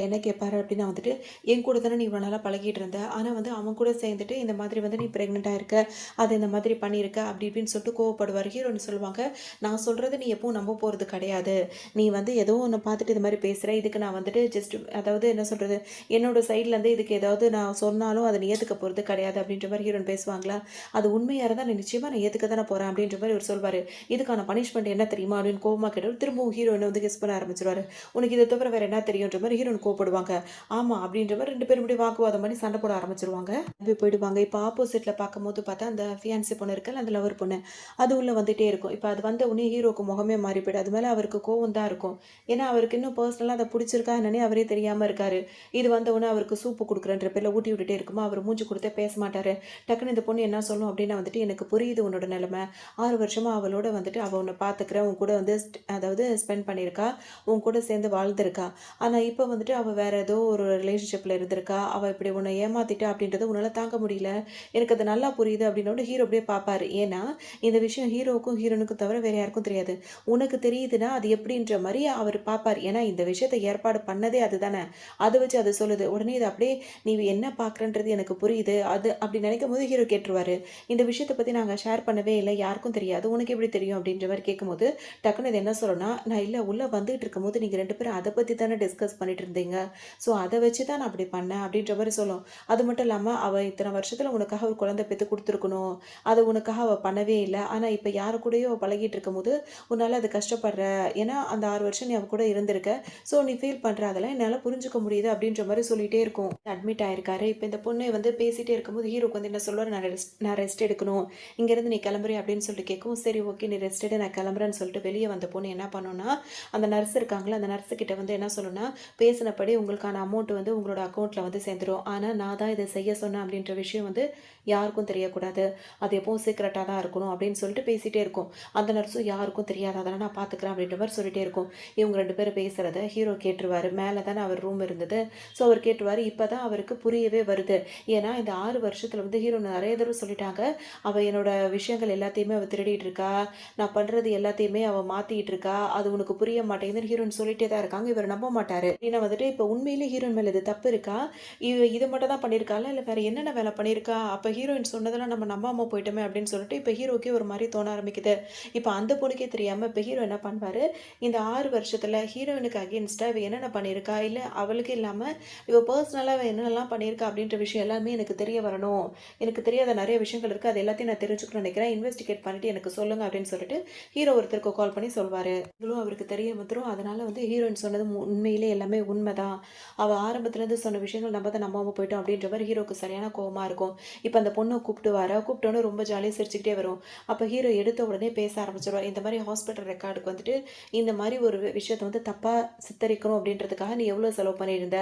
என்ன கேட்பாரு அப்படின்னா வந்துட்டு, என் கூட தானே நீ இவ்வளோ நாளாக பழகிட்டு இருந்த, ஆனால் வந்து அவன் கூட சேர்ந்துட்டு இந்த மாதிரி வந்து நீ ப்ரெக்னெண்ட்டாக இருக்க, அது இந்த மாதிரி பண்ணியிருக்க அப்படி இப்படின்னு சொல்லிட்டு கோவப்படுவார். ஹீரோன்னு சொல்லுவாங்க, நான் சொல்கிறது நீ எப்பவும் நம்ப போகிறது கிடையாது, நீ வந்து ஏதோ ஒன்று பார்த்துட்டு இது மாதிரி பேசுகிற, இதுக்கு நான் வந்துட்டு ஜஸ்ட் அதாவது என்ன சொல்கிறது, என்னோட சைட்லேருந்து இதுக்கு ஏதாவது நான் சொன்னாலும் அதை நீ ஏற்றுக்க போகிறது கிடையாது அப்படின்ற மாதிரி ஹீரோன் பேசுவாங்களா. அது உண்மையாக இருந்தால் நான் நிச்சயமாக நான் ஏற்றுக்க தானே போகிறேன் அப்படின்ற மாதிரி அவர் சொல்வார். இதுக்கான பனிஷ்மெண்ட் என்ன தெரியுமா அப்படின்னு கோவமாக கேட்டவர் திரும்பவும் ஹீரோயினை வந்து கெஸ் பண்ண ஆரம்பிச்சிருவார். உனக்கு இதை தவிர வேறு என்ன தெரியுன்ற மாதிரி ஹீரோன் கோவப்படுவாங்க. ஆமாம் அப்படின்ற மாதிரி 2 பேரும் இப்படி வாக்குவாதம் பண்ணி சண்டை போட ஆரம்பிச்சிருவாங்க. போயிடுவாங்க. இப்போ ஆப்போசிட்டில் பார்க்கும்போது பார்த்தா அந்த ஃபியான்சி பொண்ணு இருக்குல்ல, அந்த லவர் பொண்ணு, அது உள்ளே வந்துகிட்டே இருக்கும். இப்போ அது வந்த உடனே ஹீரோக்கு முகமே மாறி போய்டும். அது மேலே அவருக்கு கோவம் தான் இருக்கும். ஏன்னா அவருக்கு இன்னும் பர்சனலாக அதை பிடிச்சிருக்கா என்னன்னே அவரே தெரியாமல் இருக்காரு. இது வந்த உடனே அவருக்கு சூப்பு கொடுக்குறன்ற பேரில் ஊட்டி விட்டுட்டே இருக்குமா, அவர் மூஞ்சி கொடுத்தே பேச மாட்டார். டக்குன்னு இந்த பொண்ணு என்ன சொல்லும் அப்படின்னா வந்துட்டு, எனக்கு புரியுது உன்னோட நிலைமை, 6 வருஷமாக அவளோட வந்துட்டு அவள் உன்னை பார்த்துக்கிறேன், உன் கூட வந்து அதாவது ஸ்பெண்ட் பண்ணியிருக்கா, உன் கூட சேர்ந்து வாழ்ந்திருக்கா. ஆனால் இப்போ வந்துட்டு அவள் வேறு ஏதோ ஒரு ரிலேஷன்ஷிப்பில் இருந்திருக்கா, அவள் இப்படி உன்னை ஏமாத்திட்டா அப்படின்றத உன்னால் தாங்க முடியல, எனக்கு அது நல்லா புரியுது அப்படின்னோட ஹீரோ அப்படியே பார்ப்பாரு. ஏன்னா இந்த விஷயம் ஹீரோவுக்கும் ஹீரோனுக்கும் தவிர வேறு யாருக்கும் தெரியாது. உனக்கு தெரியுதுன்னா அது எப்படின்ற மாதிரி அவர் பார்ப்பார். ஏன்னா இந்த விஷயத்தை ஏற்பாடு பண்ணதே அதுதானே, அதை வச்சு அது சொல்லுது. உடனே இது அப்படியே நீ என்ன பார்க்குறன்றது எனக்கு புரியுது, அது அப்படி நினைக்கும் போது ஹீரோ கேட்டுருவாரு, இந்த விஷயத்தை பற்றி நாங்கள் ஷேர் பண்ணவே இல்லை, யாருக்கும் தெரியாது, உனக்கு எப்படி தெரியும் அப்படின்ற மாதிரி கேட்கும்போது டக்குன்னு இது என்ன சொல்லணும்னா, நான் இல்லை உள்ளே வந்துட்டு இருக்கும்போது நீங்கள் 2 பேரும் அதை பற்றி தானே டிஸ்கஸ் பண்ணிட்டு இருந்தீங்க, ஸோ அதை வச்சு தான் நான் அப்படி பண்ணேன் அப்படின்ற மாதிரி சொல்லும். அது மட்டும் இல்லாமல் அவள் இத்தனை வருஷத்தில் உனக்காக ஒரு குழந்தை பெற்று கொடுத்துருக்கணும், அதை உனக்காக அவள் பண்ணவே இல்லை. ஆனால் இப்போ யாரு கூடயோ பழகிட்டு இருக்கும்போது உன்னால் அது கஷ்டப்படுற, ஏன்னா அந்த 6 வருஷம் நீ அவ கூட இருந்திருக்க, ஸோ நீ ஃபீல் பண்ணுற, அதெல்லாம் என்னால் புரிஞ்சுக்க முடியுது அப்படின்ற மாதிரி சொல்லிகிட்டே இருக்கும். அட்மிட் ஆயிருக்காரு. இப்போ இந்த பொண்ணு வந்து பேசிகிட்டே இருக்கும்போது ஹீரோக்கு வந்து என்ன சொல்லுவார், நான் ரெஸ்ட் எடுக்கணும், இங்கேருந்து நீ கிளம்புறே அப்படின்னு சொல்லிட்டு கேட்கும். சரி ஓகே நீ ரெஸ்ட் எடு, நான் கிளம்புறேன்னு சொல்லிட்டு வெளியே வந்த பொண்ணு என்ன பண்ணுன்னா, அந்த நர்ஸ் இருக்காங்களா, அந்த நர்ஸுக்கிட்ட வந்து என்ன சொல்லுன்னா, பேசினபடி உங்களுக்கான அமௌண்ட் வந்து உங்களோட அக்கௌண்ட்டில் வந்து சேர்ந்துடும், ஆனால் நான் தான் இதை செய்ய சொன்னேன் அப்படின்ற விஷயம் வந்து யாருக்கும் தெரியக்கூடாது, அது எப்பவும் சீக்கிரட்டாக தான் இருக்கணும் அப்படின்னு சொல்லிட்டு பேசிகிட்டே இருக்கும். அந்த நர்ஸும் யாருக்கும் தெரியாது, அதெல்லாம் நான் பார்த்துக்கிறேன் அப்படின்ற மாதிரி சொல்லிட்டே இருக்கும். இவங்க 2 பேரும் பேசுகிறத ஹீரோ கேட்டுருவாரு. மேலே தானே அவர் ரூம் இருந்தது. ஸோ அவர் கேட்டுருவாரு. இப்போ தான் அவருக்கு புரியவே வருது. ஏன்னா இந்த 6 வருஷத்தில் வந்து ஹீரோ நிறைய தடவை சொல்லிட்டாங்க, அவள் என்னோட விஷயங்கள் எல்லாத்தையுமே அவள் திருடிட்டு இருக்கா, நான் பண்ணுறது எல்லாத்தையுமே அவள் மாற்றிட்டு இருக்கா, அது உனக்கு புரிய மாட்டேங்குதுன்னு ஹீரோயின் சொல்லிட்டே தான் இருக்காங்க. இவர் நம்ப மாட்டார். ஏன்னா வந்துட்டு இப்போ உண்மையிலே ஹீரோயின் மேலே இது தப்பு இருக்கா, இது மட்டும் தான் பண்ணியிருக்காளா, இல்லை வேறு என்னென்ன வேலை பண்ணியிருக்கா, அப்போ ஹீரோயின் சொன்னதெல்லாம் நம்ம நம்பாமல் போயிட்டோமே அப்படின்னு சொல்லிட்டு இப்போ ஹீரோக்கே ஒரு மாதிரி தோண ஆரம்பிக்குது. இப்போ அந்த பொண்ணுக்கே தெரியாமல் இப்போ ஹீரோ என்ன பண்ணுவார், இந்த 6 வருஷத்தில் ஹீரோயினுக்கு அகேன்ஸ்டாக இவ என்னென்ன பண்ணியிருக்கா, இல்லை அவளுக்கு இல்லாமல் இவ பர்சனலாக அவள் என்னென்னலாம் பண்ணியிருக்கா அப்படின்ற விஷயம் எல்லாமே எனக்கு தெரிய வரணும், எனக்கு தெரியாத நிறைய விஷயங்கள் இருக்குது, அது எல்லாத்தையும் நான் தெரிஞ்சுக்கணும்னு நினைக்கிறேன், இன்வெஸ்டிகேட் பண்ணிவிட்டு எனக்கு சொல்லுங்கள் அப்படின்னு சொல்லிட்டு ஹீரோ ஒருத்தருக்கு கால் பண்ணி சொல்வார். இவ்வளோ அவருக்கு தெரிய வந்துடும். அதனால் வந்து ஹீரோயின் சொன்னது உண்மையிலே எல்லாமே உண்மைதான், அவள் ஆரம்பத்துலேருந்து சொன்ன விஷயங்கள் நம்ம தான் நம்பாமல் போயிட்டோம் அப்படின்ற மாதிரி ஹீரோக்கு சரியான கோவமாக இருக்கும். இப்போ அந்த பொண்ணை கூப்பிட்டோன்னே ரொம்ப ஜாலியாக சிரிச்சுக்கிட்டே வரும். அப்போ ஹீரோ எடுத்த உடனே பேச ஆரம்பிச்சிருவார். இந்த மாதிரி ஹாஸ்பிட்டல் ரெக்கார்டுக்கு வந்துட்டு இந்த மாதிரி ஒரு விஷயத்தை வந்து தப்பாக சித்தரிக்கணும் அப்படின்றதுக்காக நீ எவ்வளோ செலவு பண்ணியிருந்த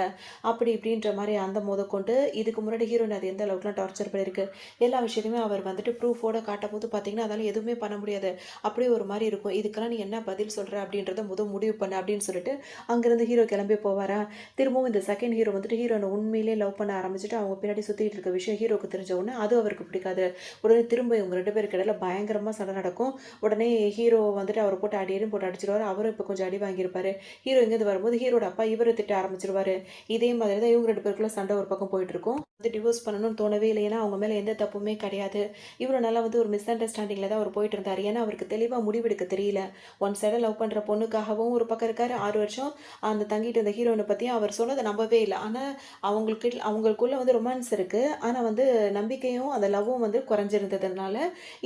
அப்படி இப்படின்ற மாதிரி அந்த கொண்டு இதுக்கு முன்னாடி ஹீரோயின் அது எந்த அளவுக்குலாம் டார்ச்சர் பண்ணியிருக்கு எல்லா விஷயத்தையுமே அவர் வந்துட்டு ப்ரூஃபோட காட்டும் போது பார்த்தீங்கன்னா அதெல்லாம் எதுவுமே பண்ண முடியாது. அப்படியே ஒரு மாதிரி இருக்கும். இதுக்கெல்லாம் நீ என்ன பதில் சொல்கிற அப்படின்றத முடிவு பண்ணு அப்படின்னு சொல்லிட்டு அங்கேருந்து ஹீரோ கிளம்பி போவாரா. திரும்பவும் இந்த செகண்ட் ஹீரோ வந்துட்டு ஹீரோனை உண்மையிலே லவ் பண்ண ஆரம்பிச்சுட்டு அவங்க பின்னாடி சுற்றிட்டு இருக்க விஷயம் ஹீரோக்கு தெரிஞ்ச உடனே அது அவருக்கு பிடிக்காது. உடனே திரும்ப இவங்க 2 பேருக்கு இடையில பயங்கரமாக சண்டை நடக்கும். உடனே ஹீரோ வந்துட்டு அவரை போட்டு அடியேன்னு போட்டு அடிச்சிருவாரு. அவரும் இப்போ கொஞ்சம் அடி வாங்கியிருப்பாரு. ஹீரோ இங்கேருந்து வரும்போது ஹீரோட அப்பா இவரை திட்ட ஆரம்பிச்சிருவாரு. இதே மாதிரி தான் இவங்க 2 பேருக்குள்ள சண்டை ஒரு பக்கம் போயிட்டு இருக்கும். வந்து டிவோர்ஸ் பண்ணணும்னு தோணவே இல்லை. ஏன்னா அவங்க மேலே எந்த தப்புமே கிடையாது. இவரு நல்லா வந்து ஒரு மிஸ் அண்டர்ஸ்டாண்டிங்கில் தான் அவர் போயிட்டு இருந்தார். ஏன்னா அவருக்கு தெளிவாக முடிவெடுக்க தெரியல. ஒன் சைடாக லவ் பண்ணுற பொண்ணுக்காகவும் ஒரு பக்கம் இருக்காரு. 6 வருஷம் அந்த தங்கிட்டு இருந்த ஹீரோயினை பற்றியும் அவர் சொன்னதை நம்பவே இல்லை. ஆனால் அவங்களுக்குள்ள வந்து ரொமான்ஸ் இருக்குது. ஆனால் வந்து நம்பிக்கையும் அந்த லவ்வும் வந்து குறைஞ்சிருந்ததுனால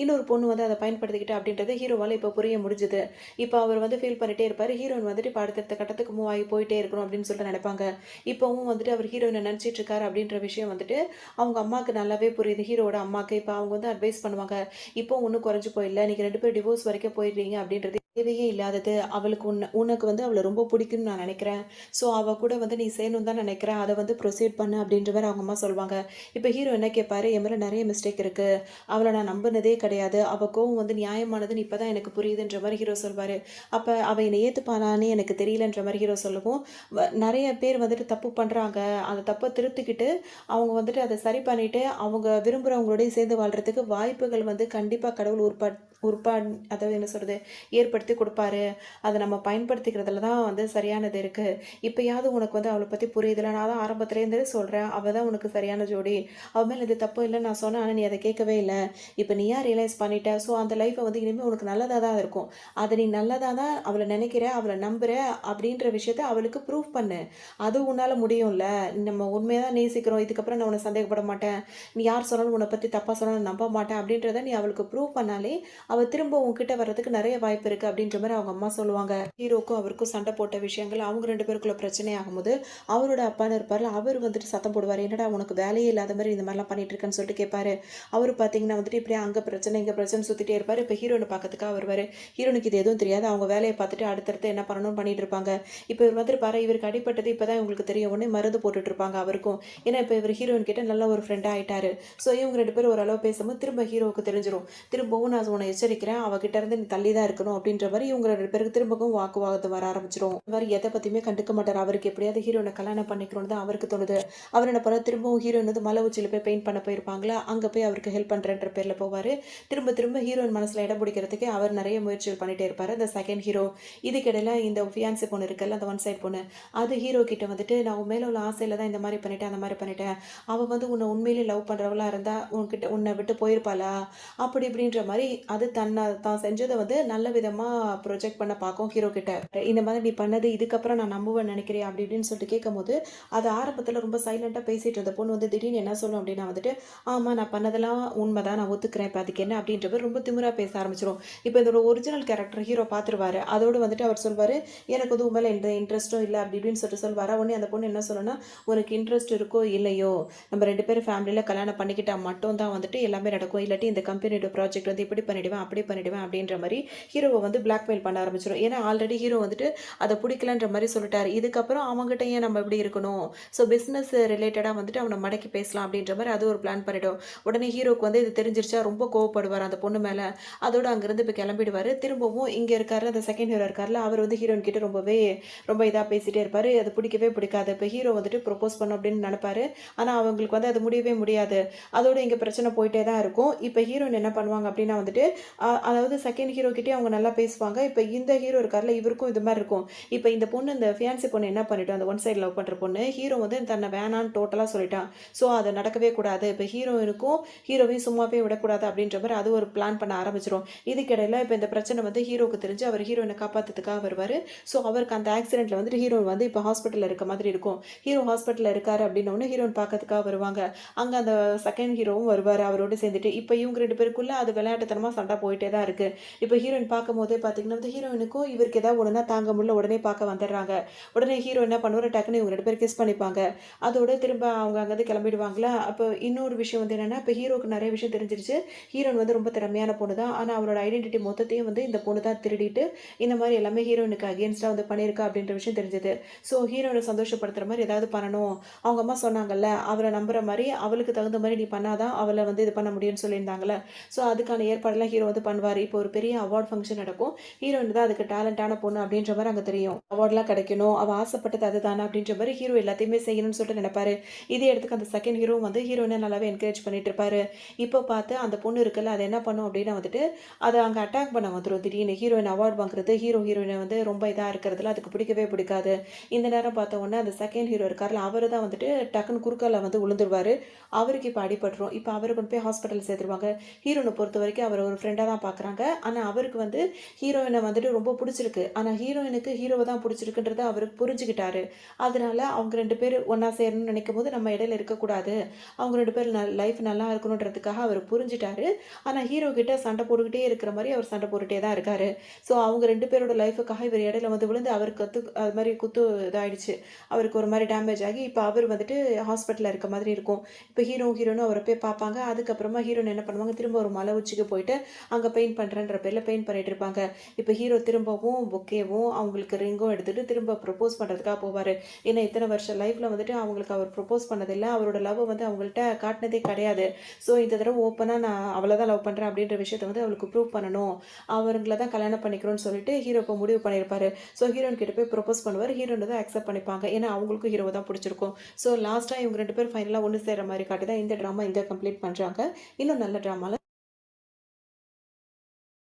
இன்னொரு பொண்ணு வந்து அதை பயன்படுத்திக்கிட்டு அப்படின்றது ஹீரோவால் இப்போ புரிய முடிஞ்சுது. இப்போ அவர் வந்து ஃபீல் பண்ணிகிட்டே இருப்பார். ஹீரோயின் வந்துட்டு இப்போ அடுத்தடுத்த கட்டத்துக்கு மூவ் ஆகி போயிட்டே இருக்கணும் அப்படின்னு சொல்லிட்டு நினைப்பாங்க. இப்போவும் வந்துட்டு அவர் ஹீரோயினை நினச்சிட்டு இருக்காரு அப்படின்ற விஷயம் வந்துட்டு அவங்க அம்மாவுக்கு நல்லாவே புரியுது. ஹீரோட அம்மாவுக்கு இப்போ அவங்க வந்து அட்வைஸ் பண்ணுவாங்க. இப்போ ஒன்றும் குறைஞ்சி போயிடல, நீங்கள் 2 பேரும் டிவோர்ஸ் வரைக்கும் போயிடுறீங்க அப்படின்றது தேவையே இல்லாதது. அவளுக்கு உனக்கு வந்து அவளை ரொம்ப பிடிக்கும்னு நான் நினைக்கிறேன். ஸோ அவள் கூட வந்து நீ செய்யணும் தான் நினைக்கிறேன், அதை வந்து ப்ரொசீட் பண்ணு அப்படின்ற மாதிரி அவங்க அம்மா சொல்லுவாங்க. இப்போ ஹீரோ என்ன கேட்பாரு, என் மேலே நிறைய மிஸ்டேக் இருக்குது, அவளை நான் நம்பினதே கிடையாது, அவள் கோவம் வந்து நியாயமானதுன்னு இப்போ தான் எனக்கு புரியுதுன்ற மாதிரி ஹீரோ சொல்வார். அப்போ அவள் என்னை ஏற்றுப்பானானே எனக்கு தெரியலன்ற மாதிரி ஹீரோ சொல்லவும் நிறைய பேர் வந்துட்டு தப்பு பண்ணுறாங்க, அந்த தப்பை திருத்திக்கிட்டு அவங்க வந்துட்டு அதை சரி பண்ணிவிட்டு அவங்க விரும்புகிறவங்களோடய சேர்ந்து வாழ்கிறதுக்கு வாய்ப்புகள் வந்து கண்டிப்பாக கடவுள் அதாவது என்ன சொல்கிறது ஏற்படுத்தி கொடுப்பாரு. அதை நம்ம பயன்படுத்திக்கிறதுல தான் வந்து சரியானது இருக்குது. இப்போயாவது உனக்கு வந்து அவளை பற்றி புரியுதுல, நான் தான் ஆரம்பத்துலேருந்தே சொல்கிறேன், அவள் தான் உனக்கு சரியான ஜோடி, அவள் மேலே இது தப்பு இல்லை நான் சொன்னேன், ஆனால் நீ அதை கேட்கவே இல்லை, இப்போ நீயா ரியலைஸ் பண்ணிட்ட. ஸோ அந்த லைஃப்பை வந்து இனிமேல் உனக்கு நல்லதாக தான் இருக்கும், அதை நீ நல்லதாக தான் அவளை நினைக்கிற, அவளை நம்புகிற அப்படின்ற விஷயத்த அவளுக்கு ப்ரூவ் பண்ணு. அது உன்னால் முடியும்ல, நம்ம உண்மையாக தான் நேசிக்கிறோம், இதுக்கப்புறம் நான் உன்னை சந்தேகப்பட மாட்டேன், நீ யார் சொன்னாலும் உன்னை பற்றி தப்பாக சொன்னாலும் நம்ப மாட்டேன் அப்படின்றத நீ அவளுக்கு ப்ரூவ் பண்ணாலே அவள் திரும்ப உங்ககிட்ட வர்றதுக்கு நிறைய வாய்ப்பு இருக்குது அப்படின்ற மாதிரி அவங்க அம்மா சொல்லுவாங்க. ஹீரோக்கும் அவருக்கும் சண்டை போட்ட விஷயங்கள் அவங்க 2 பேருக்குள்ள பிரச்சனை ஆகும்போது அவரோட அப்பான்னு இருப்பார். அவர் வந்துட்டு சத்தம் போடுவார், என்னடா உனக்கு வேலையே இல்லாத மாதிரி இந்த மாதிரிலாம் பண்ணிட்டு இருக்கேன்னு சொல்லிட்டு கேட்பாரு. அவர் பார்த்தீங்கன்னா வந்துட்டு இப்படியே அங்கே பிரச்சனை இங்கே பிரச்சனை சுற்றிட்டே இருப்பார். இப்போ ஹீரோனை பார்க்கறதுக்காக வருவார். ஹீரோனுக்கு இது எதுவும் தெரியாது, அவங்க வேலையை பார்த்துட்டு அடுத்தடுத்து என்ன பண்ணணும்னு பண்ணிட்டு இருப்பாங்க. இப்போ இவர் வந்துட்டு பாரு, இவருக்கு அடிப்பட்டது இப்போ தான் இவங்களுக்கு தெரியும், உடனே மருந்து போட்டுட்டு இருப்பாங்க அவருக்கும். ஏன்னா இப்போ இவர் ஹீரோயின் கிட்ட நல்ல ஒரு ஃப்ரெண்டாக ஆயிட்டாரு. ஸோ இவங்க 2 பேரும் ஓரளவு பேசும்போது திரும்ப ஹீரோவுக்கு தெரிஞ்சிடும். திரும்பவும் நான் உன்னை எச்சரிக்கிறேன், அவகிட்ட இருந்து நீ தள்ளி தான் இருக்கணும் அப்படின்ற மாதிரி இவங்க 2 பேருக்கு திரும்பவும் வாக்குவாதம் வர ஆரம்பிச்சிடும். இந்த மாதிரி எதை பற்றியுமே கண்டுக்க மாட்டார். அவருக்கு எப்படியாவது ஹீரோனை கல்யாணம் பண்ணிக்கணும்னு தான் அவருக்கு தோணுது. அவர் என்ன பண்ண திரும்பவும் ஹீரோயின் வந்து மலை உச்சியில் போய் பெயிண்ட் பண்ண போயிருப்பாங்களா, அங்கே போய் அவருக்கு ஹெல்ப் பண்ணுறன்ற பேரில் போவார். திரும்ப திரும்ப ஹீரோயின் மனசில் இடம் பிடிக்கிறதுக்கே அவர் நிறைய முயற்சிகள் பண்ணிகிட்டே இருப்பார். அந்த செகண்ட் ஹீரோ இதுக்கிடையில் இந்த ஃபியான்சி பொண்ணு இருக்குல்ல, அந்த ஒன் சைட் பொண்ணு, அது ஹீரோ கிட்ட வந்துட்டு நான் உன் மேலே உள்ள ஆசையில் தான் இந்த மாதிரி பண்ணிட்டேன் அந்த மாதிரி பண்ணிட்டேன், அவள் வந்து உன்னை உண்மையிலே லவ் பண்ணுறவளா இருந்தால் உன்னை விட்டு போயிருப்பாளா அப்படி இப்படின்ற மாதிரி அது தான் செஞ்சதை வந்து நல்ல விதமாக ப்ரொஜெக்ட் பண்ண பார்க்கும் ஹீரோ கிட்ட. இந்த மாதிரி நீ பண்ணது இதுக்கப்புறம் நான் நம்புவேன் நினைக்கிறேன் அப்படி இப்படின்னு சொல்லிட்டு கேட்கும்போது அது ஆரம்பத்தில் ரொம்ப சைலண்ட்டாக பேசிகிட்டு இருந்த பொண்ணு வந்து திடீர்னு என்ன சொல்லும் அப்படின்னா வந்துட்டு ஆமாம் நான் பண்ணதெல்லாம் உண்மைதான், நான் ஒத்துக்கிறேன், இப்போ அதுக்கு என்ன அப்படின்றவர் ரொம்ப திமிராக பேச ஆரம்பிச்சிடும். இப்போ இதோட ஒரிஜினல் கேரக்டர் ஹீரோ பார்த்துருவாரு. அதோடு வந்துட்டு அவர் சொல்வார், எனக்கு வந்து உண்மையில எந்த இன்ட்ரெஸ்ட்டும் இல்லை அப்படி இப்படின்னு சொல்லிட்டு சொல்வார். உடனே அந்த பொண்ணு என்ன சொல்லணும்னா, உனக்கு இன்ட்ரெஸ்ட் இருக்கோ இல்லையோ, நம்ம 2 பேரும் ஃபேமிலியில் கல்யாணம் பண்ணிக்கிட்டால் மட்டும் தான் வந்துட்டு எல்லாமே நடக்கும், இல்லாட்டி இந்த கம்பெனியோட ப்ராஜெக்ட் வந்து இப்படி பண்ணிவிடுவேன் அப்படி பண்ணிடுவேன் அப்படின்ற மாதிரி ஹீரோவை வந்து பிளாக்மெயில் பண்ண ஆரம்பிச்சிடும். ஏன்னா ஆல்ரெடி ஹீரோ வந்துட்டு அதை பிடிக்கலன்ற மாதிரி சொல்லிட்டாரு. இதுக்கப்புறம் அவங்ககிட்ட ஏன் நம்ம இப்படி இருக்கணும், ஸோ பிஸ்னஸ் ரிலேட்டடாக வந்துட்டு அவனை மடக்கி பேசலாம் அப்படின்ற மாதிரி அது ஒரு பிளான் பண்ணிடும். உடனே ஹீரோக்கு வந்து இது தெரிஞ்சிருச்சா ரொம்ப கோவப்படுவார் அந்த பொண்ணு மேலே. அதோட அங்கேருந்து இப்போ கிளம்பிடுவார். திரும்பவும் இங்கே இருக்காரு அந்த செகண்ட் ஹீரோ இருக்கார்ல, அவர் வந்து ஹீரோயின் கிட்ட ரொம்ப இதாக பேசிகிட்டே இருப்பார். அது பிடிக்கவே பிடிக்காது. இப்போ ஹீரோ வந்துட்டு ப்ரொப்போஸ் பண்ணும் அப்படின்னு நினைப்பாரு. ஆனால் அவங்களுக்கு வந்து அது முடியவே முடியாது. அதோட இங்கே பிரச்சனை போயிட்டே தான் இருக்கும். இப்போ ஹீரோயின் என்ன பண்ணுவாங்க அப்படின்னா வந்துட்டு அதாவது செகண்ட் ஹீரோ கிட்டே அவங்க நல்லா பேசுவாங்க. இப்போ இந்த ஹீரோ இருக்கார்ல, இவருக்கும் இது மாதிரி இருக்கும். இப்போ இந்த பொண்ணு இந்த ஃபியான்சி பொண்ணு என்ன பண்ணிட்டோம், அந்த ஒன் சைடு லவ் பண்ணுற பொண்ணு ஹீரோ வந்து தன்னை வேணான்னு டோட்டலாக சொல்லிட்டான். ஸோ அது நடக்கவே கூடாது. இப்போ ஹீரோயினுக்கும் ஹீரோவையும் சும்மாவே விடக்கூடாது அப்படின்ற மாதிரி அது ஒரு பிளான் பண்ண ஆரம்பிச்சிடும். இதுக்கிடையில் இப்போ இந்த பிரச்சனை வந்து ஹீரோக்கு தெரிஞ்சு அவர் ஹீரோயினை காப்பாற்றுறதுக்காக வருவார். ஸோ அவருக்கு அந்த ஆக்சிடென்ட்டில் வந்துட்டு ஹீரோயின் வந்து இப்போ ஹாஸ்பிட்டலில் இருக்க மாதிரி இருக்கும். ஹீரோ ஹாஸ்பிட்டலில் இருக்காரு அப்படின்னோடனே ஹீரோயின் பார்க்கறதுக்காக வருவாங்க. அங்கே அந்த செகண்ட் ஹீரோவும் வருவார் அவரோட சேர்ந்துட்டு. இப்போ இவங்க 2 பேருக்குள்ள அது விளையாட்டுத்தனமாக சண்டை போயிட்டே தான் இருக்குது. இப்போ ஹீரோயின் பார்க்கும்போதே பார்த்தீங்கன்னா வந்து ஹீரோயினுக்கும் இவருக்கு ஏதாவது ஒன்றுனா தாங்க முடியல, உடனே பார்க்க வந்துடுறாங்க. உடனே ஹீரோ என்ன பண்ணுவார், டக்குன்னு இவங்க 2 பேர் கிஸ் பண்ணிப்பாங்க. அதோட திரும்ப அவங்க அங்கேருந்து கிளம்பிடுவாங்களா. அப்போ இன்னொரு விஷயம் வந்து என்னென்னா, இப்போ ஹீரோக்கு நிறைய விஷயம் தெரிஞ்சிருச்சு. ஹீரோயின் வந்து ரொம்ப திறமையான பொண்ணு தான். ஆனால் அவளோட ஐடென்டிட்டி மொத்தத்தையும் வந்து இந்த பொண்ணு தான் திருடிட்டு இந்த மாதிரி எல்லாமே ஹீரோயினுக்கு அகேன்ஸ்டாக வந்து பண்ணியிருக்கா அப்படின்ற விஷயம் தெரிஞ்சது. ஸோ ஹீரோயினை சந்தோஷப்படுத்துகிற மாதிரி ஏதாவது பண்ணணும். அவங்க அம்மா சொன்னாங்கல்ல, அவரை நம்புற மாதிரி அவளுக்கு தகுந்த மாதிரி நீ பண்ணாதான் அவளை வந்து இது பண்ண முடியும்னு சொல்லியிருந்தாங்களே. ஸோ அதுக்கான ஏற்பாடெல்லாம் ஹீரோ வந்து பண்ணுவார். இப்போ ஒரு பெரிய அவார்ட் ஃபங்க்ஷன் நடக்கும். ஹீரோயின் தான் அதுக்கு டேலண்டான பொண்ணு அப்படின்ற மாதிரி அங்கே தெரியும். அவார்ட்லாம் கிடைக்கணும், அவள் ஆசைப்பட்டது அதுதானே அப்படின்ற மாதிரி ஹீரோ எல்லாத்தையுமே செய்யணும்னு சொல்லிட்டு நினைப்பாரு. இதே இடத்துக்கு அந்த செகண்ட் ஹீரோ வந்து ஹீரோயினை நல்லாவே என்கரேஜ் பண்ணிட்டு இருப்பாரு. இப்போ பார்த்து அந்த பொண்ணு இருக்குல்ல, அது என்ன பண்ணும் அப்படின்னா வந்துட்டு அதை அங்கே அட்டாக் பண்ண வந்துடும். திடீர்னு ஹீரோயின் அவார்ட் வாங்குறது ஹீரோயினை வந்து ரொம்ப இதாக இருக்கிறதுல அதுக்கு பிடிக்கவே பிடிக்காது. இந்த நேரம் பார்த்த உடனே அந்த செகண்ட் ஹீரோ இருக்கார்ல, அவர் தான் வந்துட்டு டக்குன்னு குறுக்கால வந்து விழுந்துருவார். அவருக்கு இப்போ அடிபட்டுரும். இப்போ அவரை கொண்டு போய் ஹாஸ்பிட்டல் சேர்த்துருவாங்க. ஹீரோனை பொறுத்த வரைக்கும் அவர் ஒரு ஃப்ரெண்டாக தான் பார்க்குறாங்க. ஆனால் அவருக்கு வந்து ஹீரோயினை வந்துட்டு ரொம்ப பிடிச்சிருக்கு. ஆனால் ஹீரோயினுக்கு ஹீரோவை தான் பிடிச்சிருக்குன்றதை அவருக்கு புரிஞ்சுக்கிட்டாரு. அதனால அவங்க 2 பேர் ஒன்றா சேரணும்னு நினைக்கும் போது நம்ம இடையில இருக்கக்கூடாது, அவங்க 2 பேர் லைஃப் நல்லா இருக்கணுன்றதுக்காக அவர் புரிஞ்சுட்டாரு. ஆனால் ஹீரோ கிட்ட சண்டை போட்டுக்கிட்டே இருக்கிற மாதிரி அவர் சண்டை போட்டுகிட்டே தான் இருக்காரு. ஸோ அவங்க 2 பேரோட லைஃபுக்காக இவர் இடையில வந்து விழுந்து அவருக்கு அது மாதிரி குத்து இதாகிடுச்சு. அவருக்கு ஒரு மாதிரி டேமேஜ் ஆகி இப்போ அவர் வந்துட்டு ஹாஸ்பிட்டலில் இருக்க மாதிரி இருக்கும். இப்போ ஹீரோனும் அவரை போய் பார்ப்பாங்க. அதுக்கப்புறமா ஹீரோயின் என்ன பண்ணுவாங்க, திரும்ப ஒரு மலை உச்சிக்கு போயிட்டு அங்கே பெயிண்ட் பண்ணுறேன்ற பேரில் பெயிண்ட் பண்ணிட்டு இருப்பாங்க. இப்போ ஹீரோ திரும்பவும் பொக்கேவும் அவங்களுக்கு ரிங்கும் எடுத்துகிட்டு திரும்ப ப்ரப்போஸ் பண்ணுறதுக்காக போவார். ஏன்னா இத்தனை வருஷம் லைஃப்பில் வந்துட்டு அவங்களுக்கு அவர் ப்ரப்போஸ் பண்ணதில்லை, அவரோட லவ் வந்து அவங்கள்ட்ட காட்டினதே கிடையாது. ஸோ இந்த தடவை ஓப்பனாக நான் அவளை தான் லவ் பண்ணுறேன் அப்படின்ற விஷயத்தை வந்து அவளுக்கு ப்ரூவ் பண்ணணும், அவங்கள தான் கல்யாணம் பண்ணிக்கணும்னு சொல்லிட்டு ஹீரோ இப்போ முடிவு பண்ணியிருப்பாரு. ஸோ ஹீரோயின் கிட்ட போய் ப்ரப்போஸ் பண்ணுவார். ஹீரோனை தான் அக்செப்ட் பண்ணிப்பாங்க. ஏன்னா அவங்களுக்கும் ஹீரோவை தான் பிடிச்சிருக்கும். ஸோ லாஸ்ட்டாக இவங்க 2 பேர் ஃபைனலாக ஒன்று சேர்கிற மாதிரி காட்டி தான் இந்த ட்ராமா இங்கே கம்ப்ளீட் பண்ணுறாங்க. இன்னும் நல்ல ட்ராமாவில்